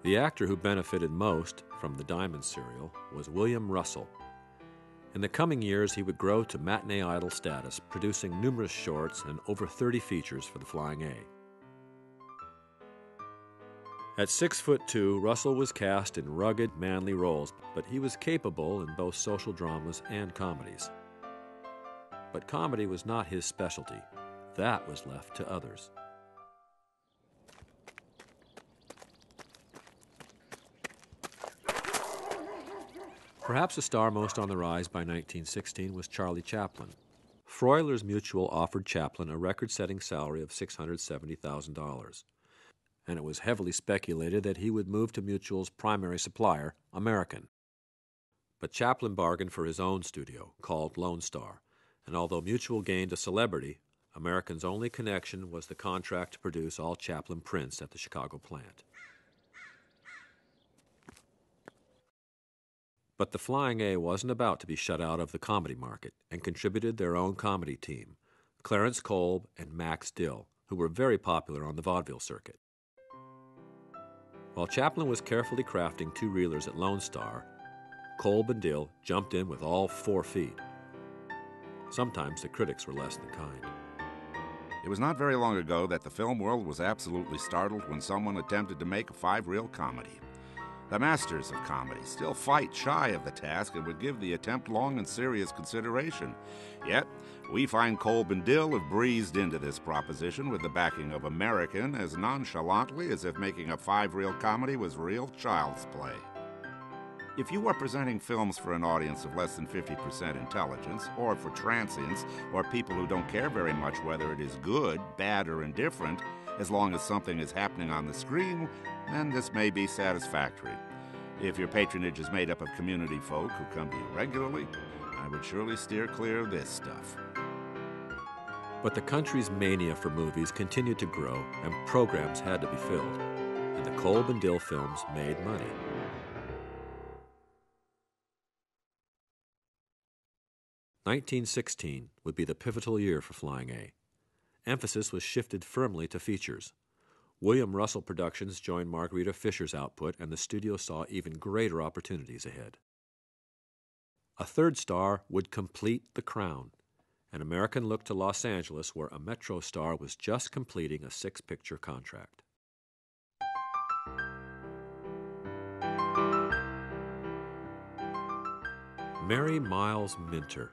The actor who benefited most from the Diamond serial was William Russell. In the coming years, he would grow to matinee idol status, producing numerous shorts and over 30 features for the Flying A. At 6'2", Russell was cast in rugged, manly roles, but he was capable in both social dramas and comedies. But comedy was not his specialty. That was left to others. Perhaps the star most on the rise by 1916 was Charlie Chaplin. Froyler's Mutual offered Chaplin a record-setting salary of $670,000, and it was heavily speculated that he would move to Mutual's primary supplier, American. But Chaplin bargained for his own studio, called Lone Star, and although Mutual gained a celebrity, American's only connection was the contract to produce all Chaplin prints at the Chicago plant. But the Flying A wasn't about to be shut out of the comedy market and contributed their own comedy team, Clarence Kolb and Max Dill, who were very popular on the vaudeville circuit. While Chaplin was carefully crafting two-reelers at Lone Star, Kolb and Dill jumped in with all 4 feet. Sometimes the critics were less than kind. It was not very long ago that the film world was absolutely startled when someone attempted to make a 5-reel comedy. The masters of comedy still fight shy of the task and would give the attempt long and serious consideration. Yet, we find Kolb and Dill have breezed into this proposition with the backing of American as nonchalantly as if making a 5-reel comedy was real child's play. If you are presenting films for an audience of less than 50% intelligence, or for transients, or people who don't care very much whether it is good, bad, or indifferent, as long as something is happening on the screen, then this may be satisfactory. If your patronage is made up of community folk who come to you regularly, I would surely steer clear of this stuff. But the country's mania for movies continued to grow, and programs had to be filled, and the Kolb and Dill films made money. "1916 would be the pivotal year for Flying A. Emphasis was shifted firmly to features. William Russell Productions joined Margarita Fisher's output, and the studio saw even greater opportunities ahead. A third star would complete the crown, and American looked to Los Angeles, where a Metro star was just completing a 6-picture contract. Mary Miles Minter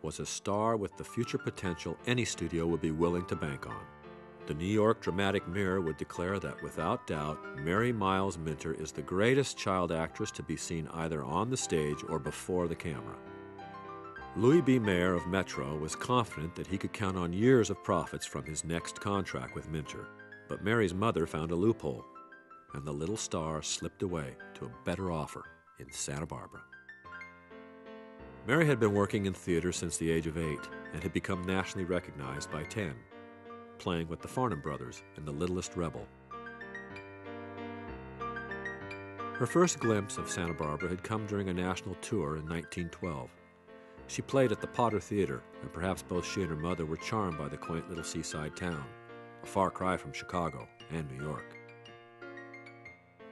was a star with the future potential any studio would be willing to bank on. The New York Dramatic Mirror would declare that without doubt, Mary Miles Minter is the greatest child actress to be seen either on the stage or before the camera. Louis B. Mayer of Metro was confident that he could count on years of profits from his next contract with Minter, but Mary's mother found a loophole, and the little star slipped away to a better offer in Santa Barbara. Mary had been working in theater since the age of 8 and had become nationally recognized by 10, playing with the Farnham brothers in The Littlest Rebel. Her first glimpse of Santa Barbara had come during a national tour in 1912. She played at the Potter Theater, and perhaps both she and her mother were charmed by the quaint little seaside town, a far cry from Chicago and New York.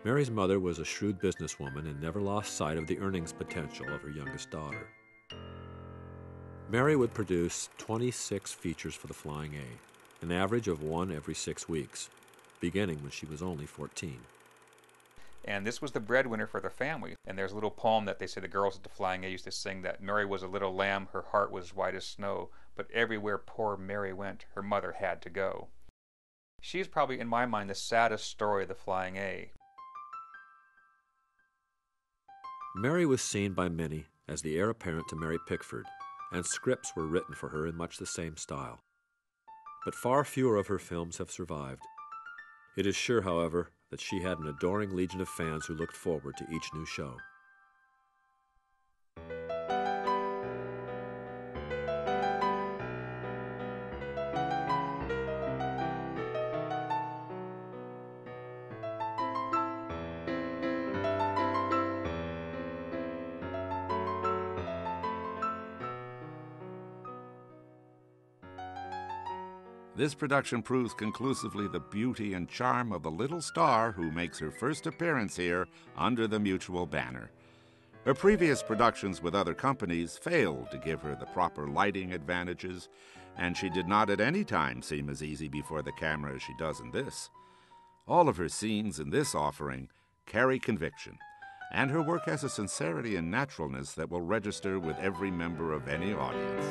Mary's mother was a shrewd businesswoman and never lost sight of the earnings potential of her youngest daughter. Mary would produce 26 features for the Flying A, an average of 1 every 6 weeks, beginning when she was only 14. And this was the breadwinner for the family. And there's a little poem that they say the girls at the Flying A used to sing, that Mary was a little lamb, her heart was white as snow, but everywhere poor Mary went, her mother had to go. She's probably, in my mind, the saddest story of the Flying A. Mary was seen by many as the heir apparent to Mary Pickford, and scripts were written for her in much the same style. But far fewer of her films have survived. It is sure, however, that she had an adoring legion of fans who looked forward to each new show. This production proves conclusively the beauty and charm of the little star who makes her first appearance here under the Mutual banner. Her previous productions with other companies failed to give her the proper lighting advantages, and she did not at any time seem as easy before the camera as she does in this. All of her scenes in this offering carry conviction, and her work has a sincerity and naturalness that will register with every member of any audience.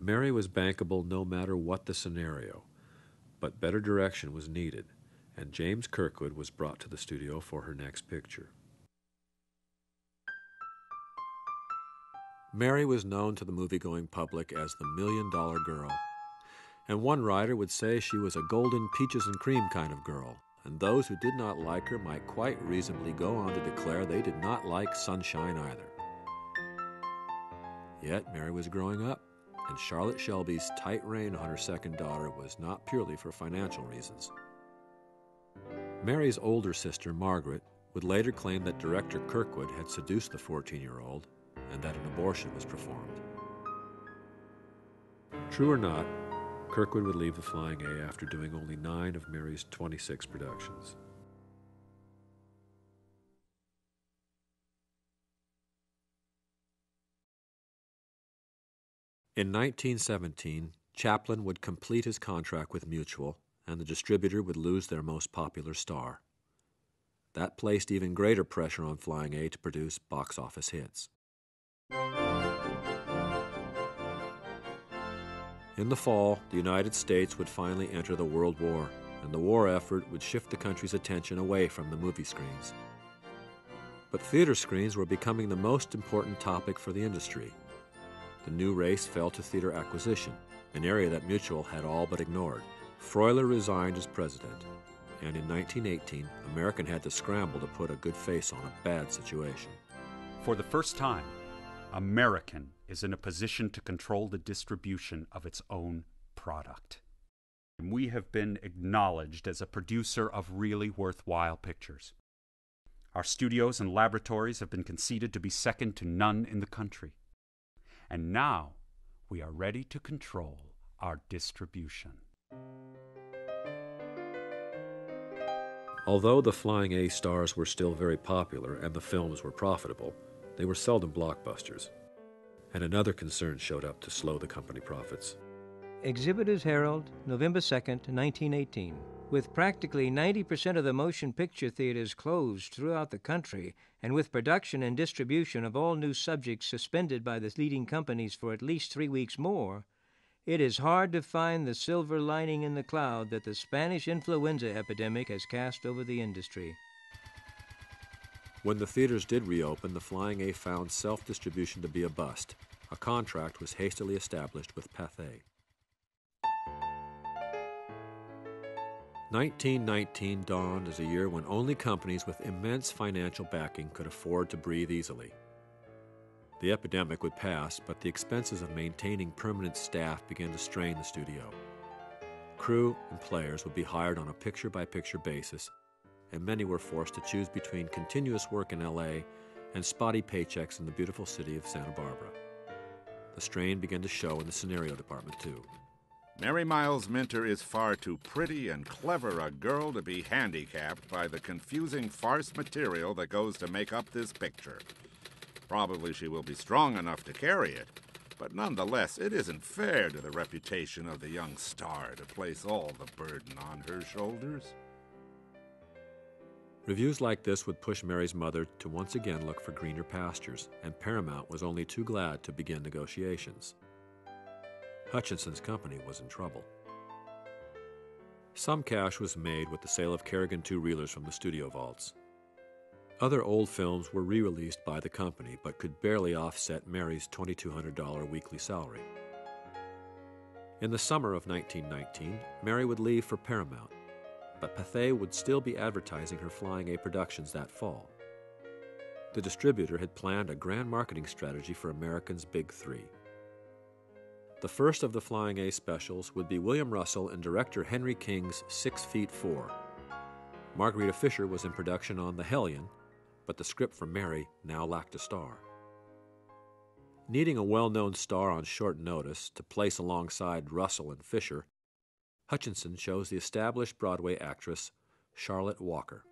Mary was bankable no matter what the scenario, but better direction was needed, and James Kirkwood was brought to the studio for her next picture. Mary was known to the movie-going public as the million-dollar girl, and one writer would say she was a golden peaches and cream kind of girl, and those who did not like her might quite reasonably go on to declare they did not like sunshine either. Yet Mary was growing up, and Charlotte Shelby's tight rein on her second daughter was not purely for financial reasons. Mary's older sister, Margaret, would later claim that director Kirkwood had seduced the 14-year-old and that an abortion was performed. True or not, Kirkwood would leave the Flying A after doing only 9 of Mary's 26 productions. In 1917, Chaplin would complete his contract with Mutual, and the distributor would lose their most popular star. That placed even greater pressure on Flying A to produce box office hits. In the fall, the United States would finally enter the World War, and the war effort would shift the country's attention away from the movie screens. But theater screens were becoming the most important topic for the industry. The new race fell to theater acquisition, an area that Mutual had all but ignored. Freuler resigned as president, and in 1918, American had to scramble to put a good face on a bad situation. For the first time, American is in a position to control the distribution of its own product. We have been acknowledged as a producer of really worthwhile pictures. Our studios and laboratories have been conceded to be second to none in the country. And now we are ready to control our distribution. Although the Flying A stars were still very popular and the films were profitable, they were seldom blockbusters. And another concern showed up to slow the company profits. Exhibitors Herald, November 2nd, 1918. With practically 90% of the motion picture theaters closed throughout the country, and with production and distribution of all new subjects suspended by the leading companies for at least 3 weeks more, it is hard to find the silver lining in the cloud that the Spanish influenza epidemic has cast over the industry. When the theaters did reopen, the Flying A found self-distribution to be a bust. A contract was hastily established with Pathé. 1919 dawned as a year when only companies with immense financial backing could afford to breathe easily. The epidemic would pass, but the expenses of maintaining permanent staff began to strain the studio. Crew and players would be hired on a picture-by-picture basis, and many were forced to choose between continuous work in L.A. and spotty paychecks in the beautiful city of Santa Barbara. The strain began to show in the scenario department, too. Mary Miles Minter is far too pretty and clever a girl to be handicapped by the confusing farce material that goes to make up this picture. Probably she will be strong enough to carry it, but nonetheless, it isn't fair to the reputation of the young star to place all the burden on her shoulders. Reviews like this would push Mary's mother to once again look for greener pastures, and Paramount was only too glad to begin negotiations. Hutchinson's company was in trouble. Some cash was made with the sale of Kerrigan two-reelers from the studio vaults. Other old films were re-released by the company, but could barely offset Mary's $2,200 weekly salary. In the summer of 1919, Mary would leave for Paramount, but Pathé would still be advertising her Flying A productions that fall. The distributor had planned a grand marketing strategy for American's Big Three. The first of the Flying A specials would be William Russell and director Henry King's 6 Feet 4. Margarita Fisher was in production on The Hellion, but the script for Mary now lacked a star. Needing a well-known star on short notice to place alongside Russell and Fisher, Hutchinson chose the established Broadway actress Charlotte Walker.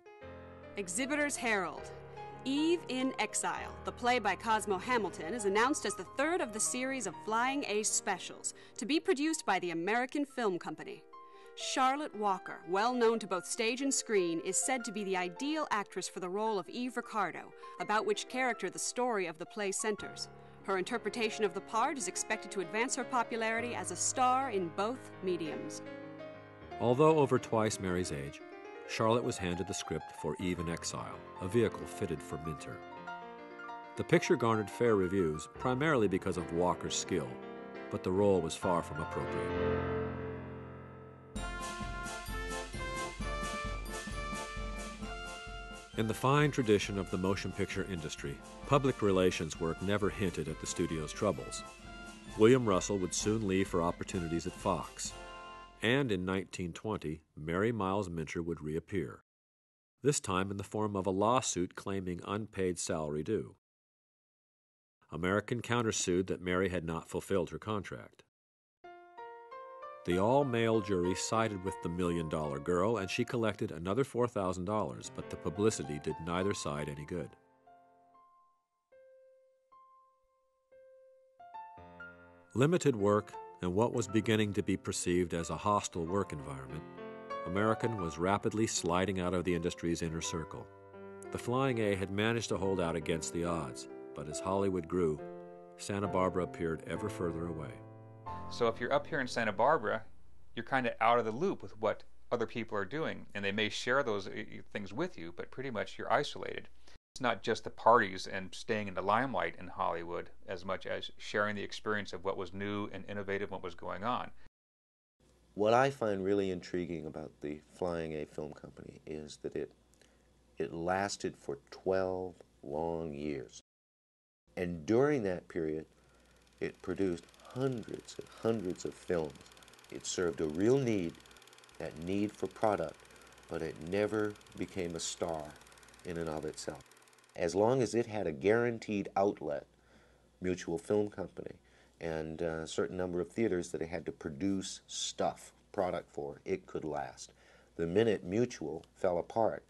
Exhibitors Herald. Eve in Exile, the play by Cosmo Hamilton, is announced as the third of the series of Flying A specials to be produced by the American Film Company. Charlotte Walker, well known to both stage and screen, is said to be the ideal actress for the role of Eve Ricardo, about which character the story of the play centers. Her interpretation of the part is expected to advance her popularity as a star in both mediums. Although over twice Mary's age, Charlotte was handed the script for Eve in Exile, a vehicle fitted for Minter. The picture garnered fair reviews, primarily because of Walker's skill, but the role was far from appropriate. In the fine tradition of the motion picture industry, public relations work never hinted at the studio's troubles. William Russell would soon leave for opportunities at Fox. And in 1920, Mary Miles Minter would reappear, this time in the form of a lawsuit claiming unpaid salary due. American countersued that Mary had not fulfilled her contract. The all-male jury sided with the $1 Million Girl, and she collected another $4,000, but the publicity did neither side any good. Limited work and what was beginning to be perceived as a hostile work environment, American was rapidly sliding out of the industry's inner circle. The Flying A had managed to hold out against the odds, but as Hollywood grew, Santa Barbara appeared ever further away. So if you're up here in Santa Barbara, you're kind of out of the loop with what other people are doing, and they may share those things with you, but pretty much you're isolated. It's not just the parties and staying in the limelight in Hollywood as much as sharing the experience of what was new and innovative, what was going on. What I find really intriguing about the Flying A Film Company is that it lasted for 12 long years. And during that period, it produced hundreds and hundreds of films. It served a real need, that need for product, but it never became a star in and of itself. As long as it had a guaranteed outlet, Mutual Film Company, and a certain number of theaters that it had to produce stuff, product for, it could last. The minute Mutual fell apart,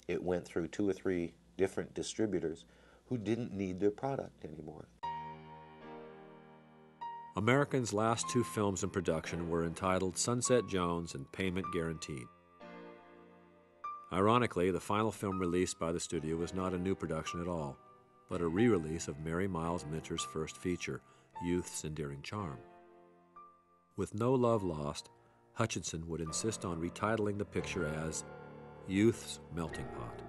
it went through 2 or 3 different distributors who didn't need their product anymore. American's last 2 films in production were entitled Sunset Jones and Payment Guaranteed. Ironically, the final film released by the studio was not a new production at all, but a re-release of Mary Miles Minter's first feature, Youth's Endearing Charm. With no love lost, Hutchinson would insist on retitling the picture as Youth's Melting Pot.